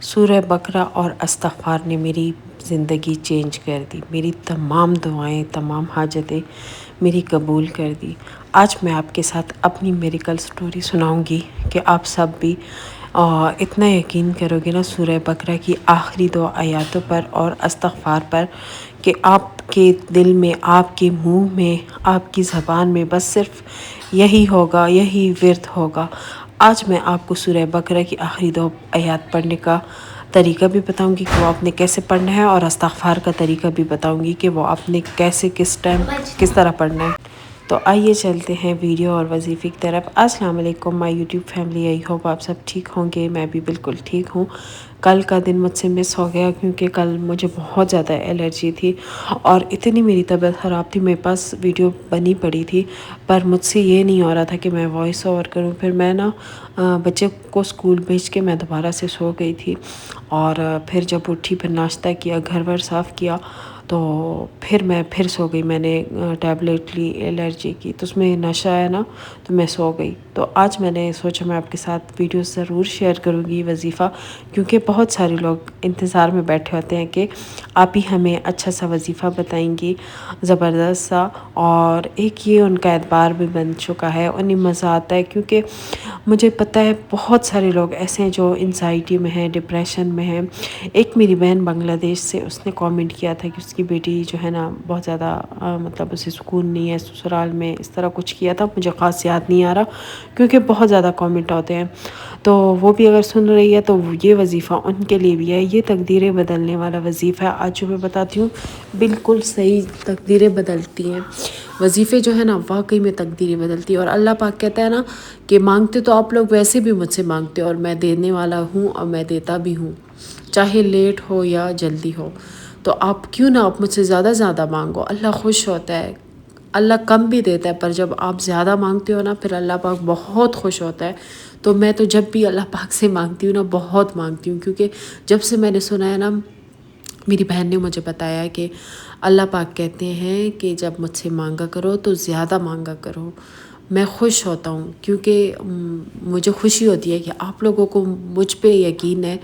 سورہ بقرہ اور استغفار نے میری زندگی چینج کر دی. میری تمام دعائیں، تمام حاجتیں میری قبول کر دی. آج میں آپ کے ساتھ اپنی میریکل سٹوری سناؤں گی کہ آپ سب بھی اتنا یقین کرو گے نا سورہ بقرہ کی آخری 2 آیاتوں پر اور استغفار پر کہ آپ کے دل میں، آپ کے منہ میں، آپ کی زبان میں بس صرف یہی ہوگا، یہی ورد ہوگا. آج میں آپ کو سورہ بقرہ کی آخری 2 آیات پڑھنے کا طریقہ بھی بتاؤں گی کہ وہ آپ نے کیسے پڑھنا ہے، اور استغفار کا طریقہ بھی بتاؤں گی کہ وہ آپ نے کیسے، کس ٹائم، کس طرح پڑھنا ہے. تو آئیے چلتے ہیں ویڈیو اور وظیفے کی طرف. السلام علیکم مائی یوٹیوب فیملی، آئی ہوپ آپ سب ٹھیک ہوں گے. میں بھی بالکل ٹھیک ہوں. کل کا دن مجھ سے مس ہو گیا کیونکہ کل مجھے بہت زیادہ الرجی تھی اور اتنی میری طبیعت خراب تھی. میرے پاس ویڈیو بنی پڑی تھی پر مجھ سے یہ نہیں ہو رہا تھا کہ میں وائس اوور کروں. پھر میں نا بچے کو اسکول بھیج کے میں دوبارہ سے سو گئی تھی، اور پھر جب اٹھی پھر ناشتہ کیا، گھر ور صاف کیا، تو پھر میں پھر سو گئی. میں نے ٹیبلیٹ لی الرجی کی، تو اس میں نشہ ہے نا، تو میں سو گئی. تو آج میں نے سوچا میں آپ کے ساتھ ویڈیو ضرور شیئر کروں گی وظیفہ، کیونکہ بہت سارے لوگ انتظار میں بیٹھے ہوتے ہیں کہ آپ ہی ہمیں اچھا سا وظیفہ بتائیں گی، زبردست سا. اور ایک یہ ان کا اعتبار بھی بن چکا ہے، انہیں مزہ آتا ہے کیونکہ مجھے پتہ ہے بہت سارے لوگ ایسے ہیں جو انزائٹی میں ہیں، ڈپریشن میں ہیں. ایک میری بہن بنگلہ دیش سے، اس نے کامنٹ کیا تھا کہ اس کی بیٹی جو ہے نا بہت زیادہ مطلب اسے سکون نہیں ہے سسرال میں، اس طرح کچھ کیا تھا. مجھے خاص یاد نہیں آ رہا کیونکہ بہت زیادہ کامنٹ ہوتے ہیں. تو وہ بھی اگر سن رہی ہے تو یہ وظیفہ ان کے لیے بھی ہے. یہ تقدیریں بدلنے والا وظیفہ ہے. آج جو میں بتاتی ہوں بالکل صحیح تقدیریں بدلتی ہیں. وظیفے جو ہے نا واقعی میں تقدیریں بدلتی ہیں. اور اللہ پاک کہتا ہے نا کہ مانگتے تو آپ لوگ ویسے بھی مجھ سے مانگتے ہو، اور میں دینے والا ہوں اور میں دیتا بھی ہوں، چاہے لیٹ ہو یا جلدی ہو. تو آپ کیوں نہ آپ مجھ سے زیادہ زیادہ مانگو. اللہ خوش ہوتا ہے. اللہ کم بھی دیتا ہے پر جب آپ زیادہ مانگتے ہو نا پھر اللہ پاک بہت خوش ہوتا ہے. تو میں تو جب بھی اللہ پاک سے مانگتی ہوں نا بہت مانگتی ہوں، کیونکہ جب سے میں نے سنا ہے نا، میری بہن نے مجھے بتایا ہے کہ اللہ پاک کہتے ہیں کہ جب مجھ سے مانگا کرو تو زیادہ مانگا کرو. میں خوش ہوتا ہوں کیونکہ مجھے خوشی ہوتی ہے کہ آپ لوگوں کو مجھ پہ یقین ہے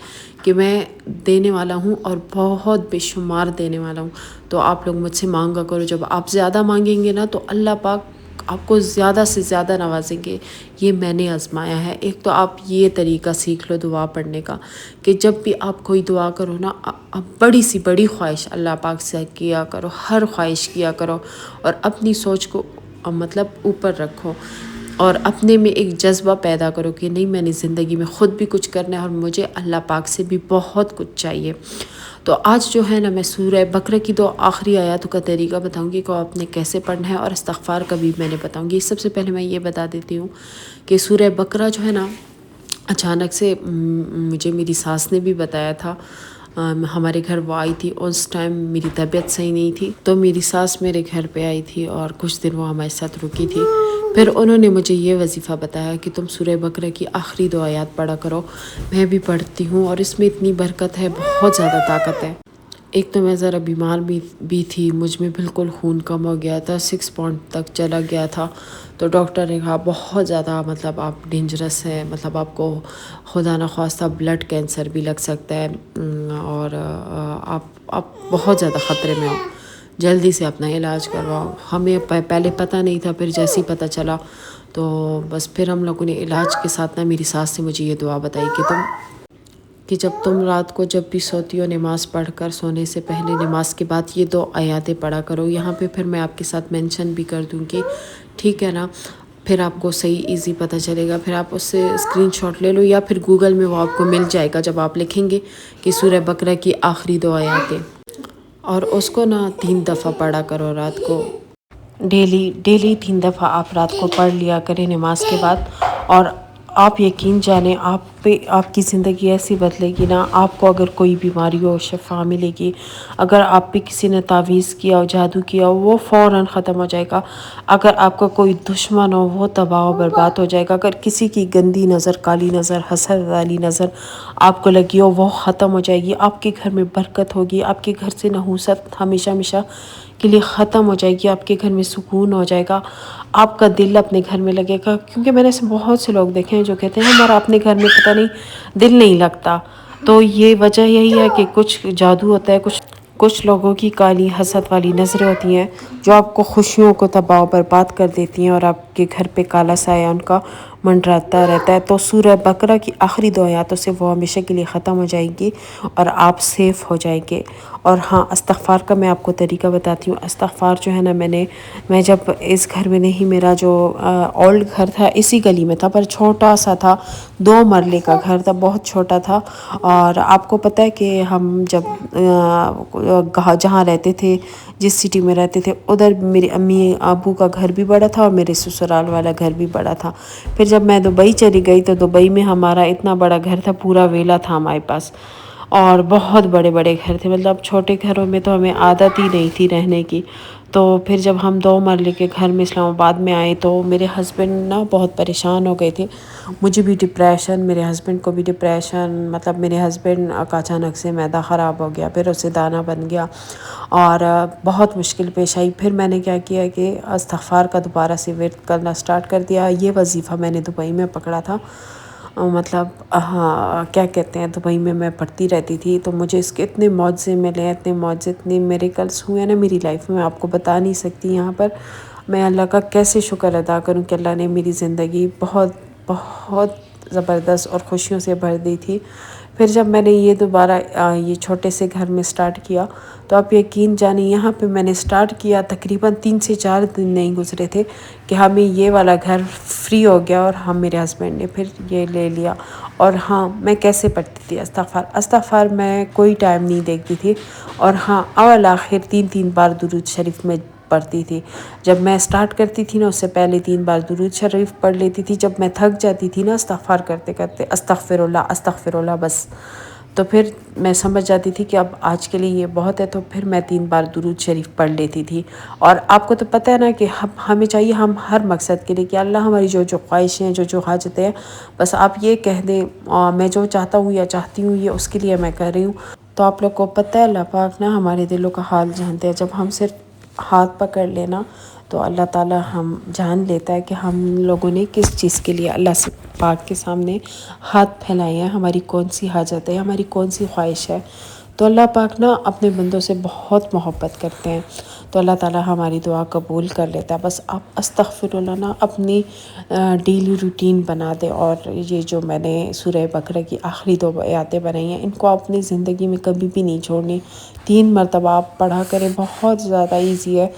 کہ میں دینے والا ہوں اور بہت بے شمار دینے والا ہوں. تو آپ لوگ مجھ سے مانگا کرو. جب آپ زیادہ مانگیں گے نا تو اللہ پاک آپ کو زیادہ سے زیادہ نوازیں گے. یہ میں نے آزمایا ہے. ایک تو آپ یہ طریقہ سیکھ لو دعا پڑھنے کا کہ جب بھی آپ کوئی دعا کرو نا، آپ بڑی سی بڑی خواہش اللہ پاک سے کیا کرو، ہر خواہش کیا کرو، اور اپنی سوچ کو مطلب اوپر رکھو، اور اپنے میں ایک جذبہ پیدا کرو کہ نہیں، میں نے زندگی میں خود بھی کچھ کرنا ہے اور مجھے اللہ پاک سے بھی بہت کچھ چاہیے. تو آج جو ہے نا میں سورہ بقرہ کی 2 آخری آیاتوں کا طریقہ بتاؤں گی کہ آپ نے کیسے پڑھنا ہے، اور استغفار کا بھی میں نے بتاؤں گی. سب سے پہلے میں یہ بتا دیتی ہوں کہ سورہ بقرہ جو ہے نا اچانک سے مجھے میری ساس نے بھی بتایا تھا. ہمارے گھر وہ آئی تھی، اس ٹائم میری طبیعت صحیح نہیں تھی، تو میری ساس میرے گھر پہ آئی تھی اور کچھ دن وہ ہمارے ساتھ رکی تھی. پھر انہوں نے مجھے یہ وظیفہ بتایا کہ تم سورہ بقرہ کی آخری 2 آیات پڑھا کرو. میں بھی پڑھتی ہوں اور اس میں اتنی برکت ہے، بہت زیادہ طاقت ہے. ایک تو میں ذرا بیمار بھی تھی، مجھ میں بالکل خون کم ہو گیا تھا، 6 پوائنٹ تک چلا گیا تھا. تو ڈاکٹر نے کہا بہت زیادہ مطلب آپ ڈینجرس ہیں، مطلب آپ کو خدا نخواستہ بلڈ کینسر بھی لگ سکتا ہے، اور آپ بہت زیادہ خطرے میں ہو، جلدی سے اپنا علاج کرواؤ. ہمیں پہلے پتہ نہیں تھا، پھر جیسے ہی پتہ چلا تو بس پھر ہم لوگوں نے علاج کے ساتھ نا میری ساس نے مجھے یہ دعا بتائی کہ جب تم رات کو جب بھی سوتی ہو، نماز پڑھ کر سونے سے پہلے نماز کے بعد یہ 2 آیاتیں پڑھا کرو. یہاں پہ پھر میں آپ کے ساتھ مینشن بھی کر دوں گی، ٹھیک ہے نا؟ پھر آپ کو صحیح ایزی پتہ چلے گا. پھر آپ اس سے اسکرین شاٹ لے لو یا پھر گوگل میں وہ آپ کو مل جائے گا جب آپ لکھیں گے کہ سورہ بقرہ کی آخری 2 آیاتیں، اور اس کو نا 3 دفعہ پڑھا کرو رات کو. ڈیلی 3 دفعہ آپ رات کو پڑھ لیا کریں نماز کے بعد. اور آپ یقین جانیں آپ کی زندگی ایسی بدلے گی نا. آپ کو اگر کوئی بیماری ہو شفا ملے گی. اگر آپ پہ کسی نے تعویذ کیا ہو، جادو کیا ہو، وہ فوراً ختم ہو جائے گا. اگر آپ کا کوئی دشمن ہو وہ تباہ و برباد ہو جائے گا. اگر کسی کی گندی نظر، کالی نظر، حسد والی نظر آپ کو لگی ہو وہ ختم ہو جائے گی. آپ کے گھر میں برکت ہوگی. آپ کے گھر سے نحوست ہمیشہ ہمیشہ کے لیے ختم ہو جائے گی. آپ کے گھر میں سکون ہو جائے گا. آپ کا دل اپنے گھر میں لگے گا. کیونکہ میں نے ایسے بہت سے لوگ دیکھے ہیں جو کہتے ہیں ہمارا اپنے گھر میں پتہ نہیں دل نہیں لگتا. تو یہ وجہ یہی ہے کہ کچھ جادو ہوتا ہے، کچھ لوگوں کی کالی حسد والی نظریں ہوتی ہیں جو آپ کو خوشیوں کو تباہ و برباد کر دیتی ہیں اور آپ کے گھر پہ کالا سایہ ان کا منڈراتا رہتا ہے۔ تو سورہ بقرہ کی آخری 2 آیاتوں سے وہ ہمیشہ کے لیے ختم ہو جائے گی اور آپ سیف ہو جائیں گے۔ اور ہاں، استغفار کا میں آپ کو طریقہ بتاتی ہوں۔ استغفار جو ہے نا، میں جب اس گھر میں نہیں، میرا جو اولڈ گھر تھا اسی گلی میں تھا، پر چھوٹا سا تھا، 2 مرلے کا گھر تھا، بہت چھوٹا تھا۔ اور آپ کو پتہ ہے کہ ہم جب جہاں رہتے تھے، جس سٹی میں رہتے تھے، ادھر میری امی ابو کا گھر بھی بڑا تھا اور میرے سسرال والا گھر بھی بڑا تھا۔ پھر جب میں دبئی چلی گئی تو دبئی میں ہمارا اتنا بڑا گھر تھا، پورا ویلا تھا ہمارے پاس، اور بہت بڑے بڑے گھر تھے۔ مطلب چھوٹے گھروں میں تو ہمیں عادت ہی نہیں تھی رہنے کی۔ تو پھر جب ہم 2 مرلے کے گھر میں اسلام آباد میں آئے تو میرے ہسبینڈ نا بہت پریشان ہو گئے تھے، مجھے بھی ڈپریشن، میرے ہسبینڈ کو بھی ڈپریشن۔ مطلب میرے ہسبینڈ کا اچانک سے معدہ خراب ہو گیا، پھر اسے دانہ بن گیا اور بہت مشکل پیش آئی۔ پھر میں نے کیا کیا کہ استغفار کا دوبارہ سے ورد کرنا سٹارٹ کر دیا۔ یہ وظیفہ میں نے دبئی میں پکڑا تھا، مطلب ہاں کیا کہتے ہیں، دبئی میں پڑھتی رہتی تھی، تو مجھے اس کے اتنے معجزے ملے، اتنے معجزے، اتنے میریکلس ہوئے نا میری لائف میں، آپ کو بتا نہیں سکتی۔ یہاں پر میں اللہ کا کیسے شکر ادا کروں کہ اللہ نے میری زندگی بہت بہت زبردست اور خوشیوں سے بھر دی تھی۔ پھر جب میں نے یہ دوبارہ یہ چھوٹے سے گھر میں سٹارٹ کیا تو آپ یقین جانیں، یہاں پہ میں نے سٹارٹ کیا تقریباً 3 سے 4 دن نہیں گزرے تھے کہ ہمیں یہ والا گھر فری ہو گیا اور میرے ہسبینڈ نے پھر یہ لے لیا۔ اور ہاں، میں کیسے پڑھتی تھی استغفار میں کوئی ٹائم نہیں دیکھتی تھی، اور ہاں اول آخر 3 بار درود شریف میں پڑھتی تھی۔ جب میں سٹارٹ کرتی تھی نا، اس سے پہلے 3 بار درود شریف پڑھ لیتی تھی۔ جب میں تھک جاتی تھی نا استغفار کرتے کرتے، استغفر اللہ بس، تو پھر میں سمجھ جاتی تھی کہ اب آج کے لیے یہ بہت ہے، تو پھر میں 3 بار درود شریف پڑھ لیتی تھی۔ اور آپ کو تو پتہ ہے نا کہ ہمیں چاہیے، ہم ہر مقصد کے لیے کہ اللہ ہماری جو خواہشیں ہیں، جو حاجتیں ہیں، بس آپ یہ کہہ دیں میں جو چاہتا ہوں یا چاہتی ہوں، یہ اس کے لیے میں کر رہی ہوں۔ تو آپ لوگ کو پتہ ہے اللہ پاک نا ہمارے دلوں کا حال جانتے ہیں۔ جب ہم صرف ہاتھ پکڑ لینا تو اللہ تعالیٰ ہم جان لیتا ہے کہ ہم لوگوں نے کس چیز کے لیے اللہ سے پاک کے سامنے ہاتھ پھیلائے ہیں، ہماری کون سی حاجت ہے، ہماری کون سی خواہش ہے۔ تو اللہ پاک نا اپنے بندوں سے بہت محبت کرتے ہیں، تو اللہ تعالیٰ ہماری دعا قبول کر لیتا ہے۔ بس آپ استغفر اللہ نا اپنی ڈیلی روٹین بنا دیں، اور یہ جو میں نے سورہ بقرہ کی آخری 2 آیاتیں بنائی ہیں، ان کو اپنی زندگی میں کبھی بھی نہیں چھوڑنی۔ 3 مرتبہ آپ پڑھا کریں، بہت زیادہ ایزی ہے۔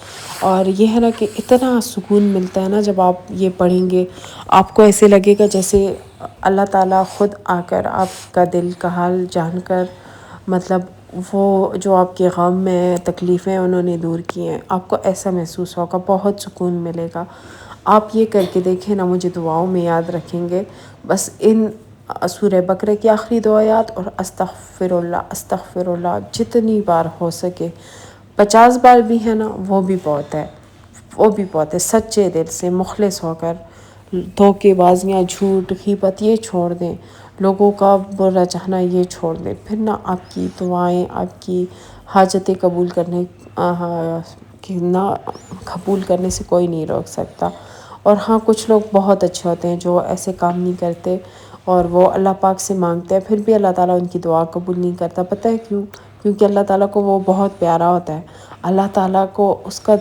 اور یہ ہے نا کہ اتنا سکون ملتا ہے نا جب آپ یہ پڑھیں گے، آپ کو ایسے لگے گا جیسے اللہ تعالیٰ خود آ کر آپ کا دل کا حال جان کر، مطلب وہ جو آپ کے غم میں تکلیفیں انہوں نے دور کی ہیں، آپ کو ایسا محسوس ہوگا، بہت سکون ملے گا۔ آپ یہ کر کے دیکھیں نا، مجھے دعاؤں میں یاد رکھیں گے۔ بس ان سورہ بقرہ کی آخری 2 آیات اور استغفر اللہ جتنی بار ہو سکے، 50 بار بھی ہے نا، وہ بھی بہت ہے، وہ بھی بہت ہے۔ سچے دل سے مخلص ہو کر، دھوکے بازیاں، جھوٹ، غیبت یہ چھوڑ دیں، لوگوں کا برا چاہنا یہ چھوڑ دیں، پھر نہ آپ کی دعائیں، آپ کی حاجتیں قبول کرنے سے کوئی نہیں روک سکتا۔ اور ہاں، کچھ لوگ بہت اچھے ہوتے ہیں جو ایسے کام نہیں کرتے اور وہ اللہ پاک سے مانگتے ہیں، پھر بھی اللہ تعالیٰ ان کی دعا قبول نہیں کرتا۔ پتہ ہے کیوں؟ کیونکہ اللہ تعالیٰ کو وہ بہت پیارا ہوتا ہے۔ اللہ تعالیٰ کو اس کا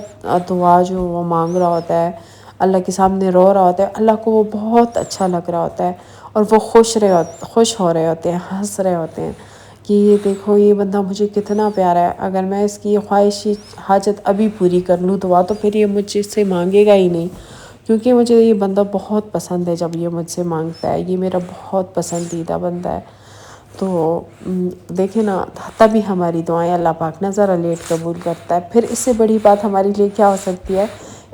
دعا جو وہ مانگ رہا ہوتا ہے، اللہ کے سامنے رو رہا ہوتا ہے، اللہ کو وہ بہت اچھا لگ رہا ہوتا ہے، اور وہ خوش ہو رہے ہوتے ہیں، ہنس رہے ہوتے ہیں کہ یہ دیکھو یہ بندہ مجھے کتنا پیارا ہے، اگر میں اس کی خواہشی حاجت ابھی پوری کر لوں دعا، تو پھر یہ مجھ سے مانگے گا ہی نہیں، کیونکہ مجھے یہ بندہ بہت پسند ہے۔ جب یہ مجھ سے مانگتا ہے، یہ میرا بہت پسندیدہ بندہ ہے، تو دیکھیں نا، تبھی ہماری دعائیں اللہ پاک نا ذرا لیٹ قبول کرتا ہے۔ پھر اس سے بڑی بات ہمارے لیے کیا ہو سکتی ہے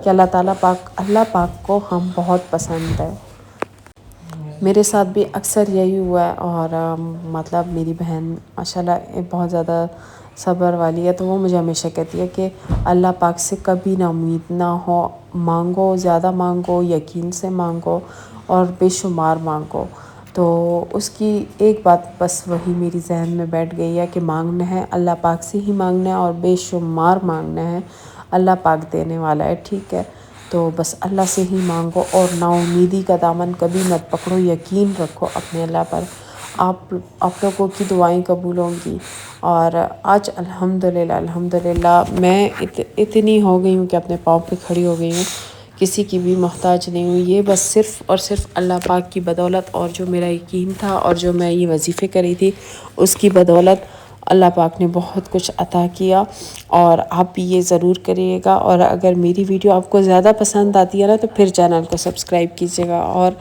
کہ اللہ پاک کو ہم بہت پسند ہے۔ میرے ساتھ بھی اکثر یہی ہوا ہے، اور مطلب میری بہن ماشاءاللہ بہت زیادہ صبر والی ہے، تو وہ مجھے ہمیشہ کہتی ہے کہ اللہ پاک سے کبھی نا امید نہ ہو، مانگو، زیادہ مانگو، یقین سے مانگو، اور بے شمار مانگو۔ تو اس کی ایک بات بس وہی میری ذہن میں بیٹھ گئی ہے کہ مانگنا ہے اللہ پاک سے ہی مانگنا ہے، اور بے شمار مانگنا ہے، اللہ پاک دینے والا ہے، ٹھیک ہے؟ تو بس اللہ سے ہی مانگو، اور نا امیدی کا دامن کبھی مت پکڑو، یقین رکھو اپنے اللہ پر۔ آپ لوگوں کی دعائیں قبول ہوں گی۔ اور آج الحمدللہ میں اتنی ہو گئی ہوں کہ اپنے پاؤں پہ کھڑی ہو گئی ہوں، کسی کی بھی محتاج نہیں ہوں۔ یہ بس صرف اور صرف اللہ پاک کی بدولت، اور جو میرا یقین تھا اور جو میں یہ وظیفے کری تھی اس کی بدولت اللہ پاک نے بہت کچھ عطا کیا۔ اور آپ بھی یہ ضرور کریے گا، اور اگر میری ویڈیو آپ کو زیادہ پسند آتی ہے نا تو پھر چینل کو سبسکرائب کیجیے گا، اور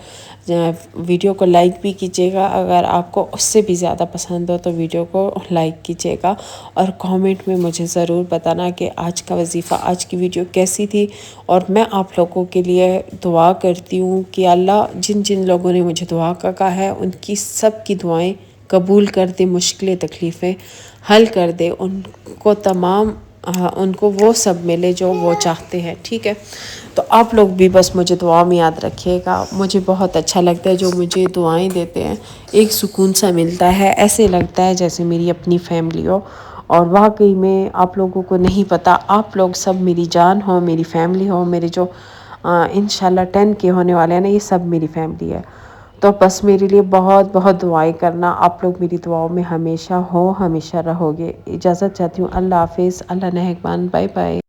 ویڈیو کو لائک بھی کیجیے گا۔ اگر آپ کو اس سے بھی زیادہ پسند ہو تو ویڈیو کو لائک کیجیے گا، اور کامنٹ میں مجھے ضرور بتانا کہ آج کا وظیفہ، آج کی ویڈیو کیسی تھی۔ اور میں آپ لوگوں کے لیے دعا کرتی ہوں کہ اللہ جن جن لوگوں نے مجھے دعا کا کہا ہے ان کی سب کی دعائیں قبول کر دے، مشکلیں تکلیفیں حل کر دے، ان کو وہ سب ملے جو وہ چاہتے ہیں، ٹھیک ہے؟ تو آپ لوگ بھی بس مجھے دعا میں یاد رکھیے گا۔ مجھے بہت اچھا لگتا ہے جو مجھے دعائیں دیتے ہیں، ایک سکون سا ملتا ہے، ایسے لگتا ہے جیسے میری اپنی فیملی ہو۔ اور واقعی میں آپ لوگوں کو نہیں پتہ، آپ لوگ سب میری جان ہو، میری فیملی ہو، میرے جو انشاءاللہ 10 کے ہونے والے ہیں نا، یہ سب میری فیملی ہے۔ تو بس میرے لیے بہت بہت دعائیں کرنا، آپ لوگ میری دعاؤں میں ہمیشہ ہو، ہمیشہ رہو گے۔ اجازت چاہتی ہوں، اللہ حافظ، اللہ نگہبان، بائے بائے۔